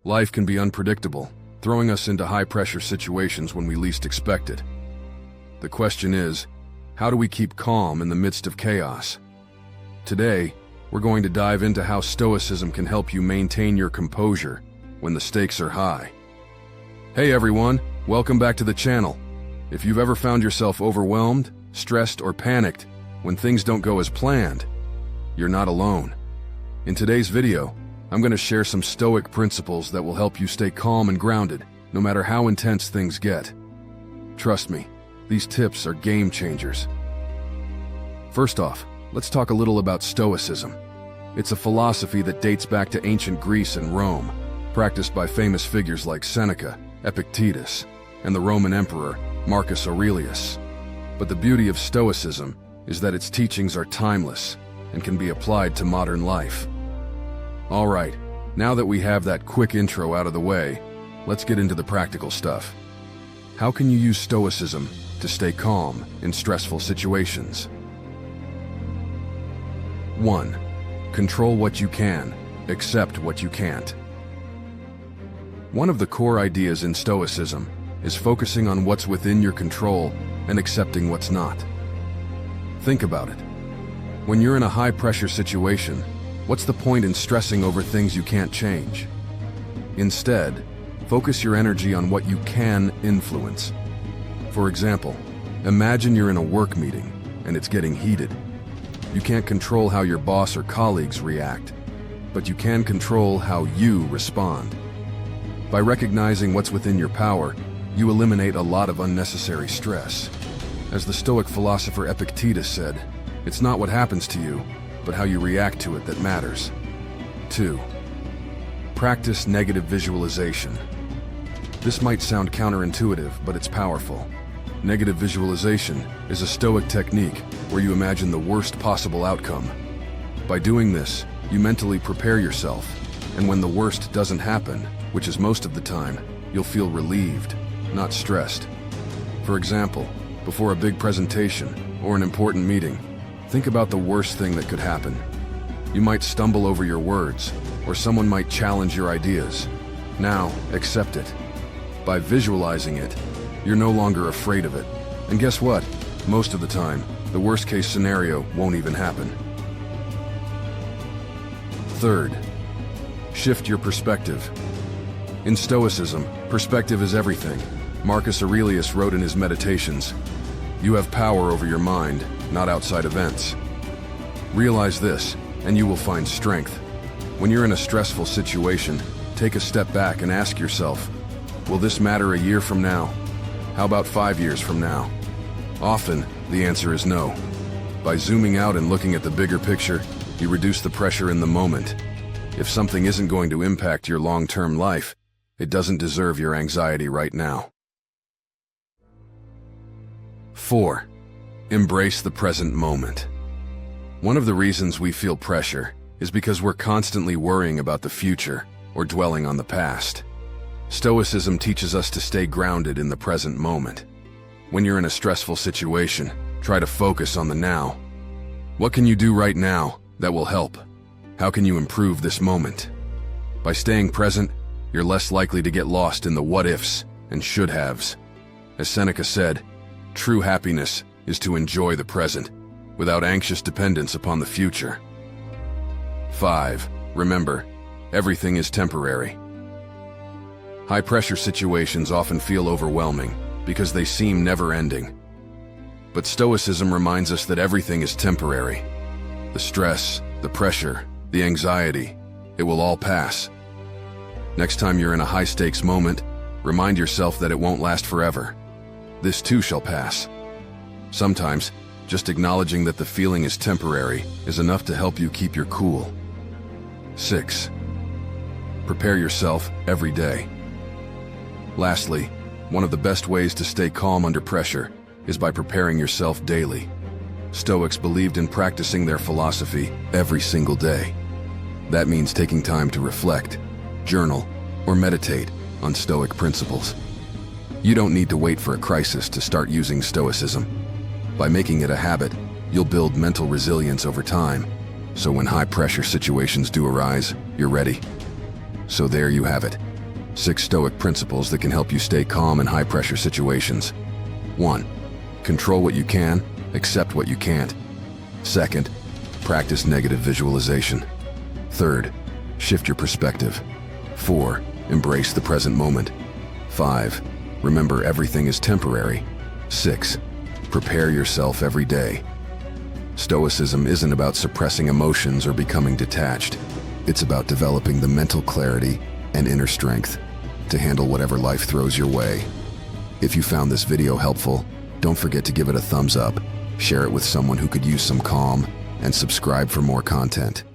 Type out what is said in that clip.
Life can be unpredictable, throwing us into high-pressure situations when we least expect it. The question is, how do we keep calm in the midst of chaos? Today, we're going to dive into how Stoicism can help you maintain your composure when the stakes are high. Hey everyone, welcome back to the channel. If you've ever found yourself overwhelmed, stressed, or panicked when things don't go as planned, you're not alone. In today's video, I'm going to share some Stoic principles that will help you stay calm and grounded, no matter how intense things get. Trust me, these tips are game changers. First off, let's talk a little about Stoicism. It's a philosophy that dates back to ancient Greece and Rome, practiced by famous figures like Seneca, Epictetus, and the Roman Emperor Marcus Aurelius. But the beauty of Stoicism is that its teachings are timeless and can be applied to modern life. All right, now that we have that quick intro out of the way, let's get into the practical stuff. How can you use Stoicism to stay calm in stressful situations? 1. Control what you can, accept what you can't. One of the core ideas in Stoicism is focusing on what's within your control and accepting what's not. Think about it. When you're in a high-pressure situation, what's the point in stressing over things you can't change? Instead, focus your energy on what you can influence. For example, imagine you're in a work meeting and it's getting heated. You can't control how your boss or colleagues react, but you can control how you respond. By recognizing what's within your power, you eliminate a lot of unnecessary stress. As the Stoic philosopher Epictetus said, it's not what happens to you, but how you react to it that matters. 2. Practice negative visualization. This might sound counterintuitive, but it's powerful. Negative visualization is a Stoic technique where you imagine the worst possible outcome. By doing this, you mentally prepare yourself, and when the worst doesn't happen, which is most of the time, you'll feel relieved, not stressed. For example, before a big presentation or an important meeting, think about the worst thing that could happen. You might stumble over your words, or someone might challenge your ideas. Now, accept it. By visualizing it, you're no longer afraid of it. And guess what? Most of the time, the worst-case scenario won't even happen. 3. Shift your perspective. In Stoicism, perspective is everything. Marcus Aurelius wrote in his Meditations, "You have power over your mind, not outside events." Realize this, and you will find strength. When you're in a stressful situation, take a step back and ask yourself, will this matter a year from now? How about 5 years from now? Often, the answer is no. By zooming out and looking at the bigger picture, you reduce the pressure in the moment. If something isn't going to impact your long-term life, it doesn't deserve your anxiety right now. 4. Embrace the present moment. One of the reasons we feel pressure is because we're constantly worrying about the future or dwelling on the past. Stoicism teaches us to stay grounded in the present moment. When you're in a stressful situation, try to focus on the now. What can you do right now that will help? How can you improve this moment? By staying present, you're less likely to get lost in the what-ifs and should-haves. As Seneca said, true happiness is to enjoy the present, without anxious dependence upon the future. 5. Remember, everything is temporary. High-pressure situations often feel overwhelming because they seem never-ending. But Stoicism reminds us that everything is temporary. The stress, the pressure, the anxiety, it will all pass. Next time you're in a high-stakes moment, remind yourself that it won't last forever. This too shall pass. Sometimes, just acknowledging that the feeling is temporary is enough to help you keep your cool. 6. Prepare yourself every day. Lastly, one of the best ways to stay calm under pressure is by preparing yourself daily. Stoics believed in practicing their philosophy every single day. That means taking time to reflect, journal, or meditate on Stoic principles. You don't need to wait for a crisis to start using Stoicism. By making it a habit, you'll build mental resilience over time, so when high-pressure situations do arise, you're ready. So there you have it, 6 Stoic principles that can help you stay calm in high-pressure situations. 1. Control what you can, accept what you can't. 2nd, practice negative visualization. 3rd, shift your perspective. 4. Embrace the present moment. 5. Remember everything is temporary. 6. Prepare yourself every day. Stoicism isn't about suppressing emotions or becoming detached. It's about developing the mental clarity and inner strength to handle whatever life throws your way. If you found this video helpful, don't forget to give it a thumbs up, share it with someone who could use some calm, and subscribe for more content.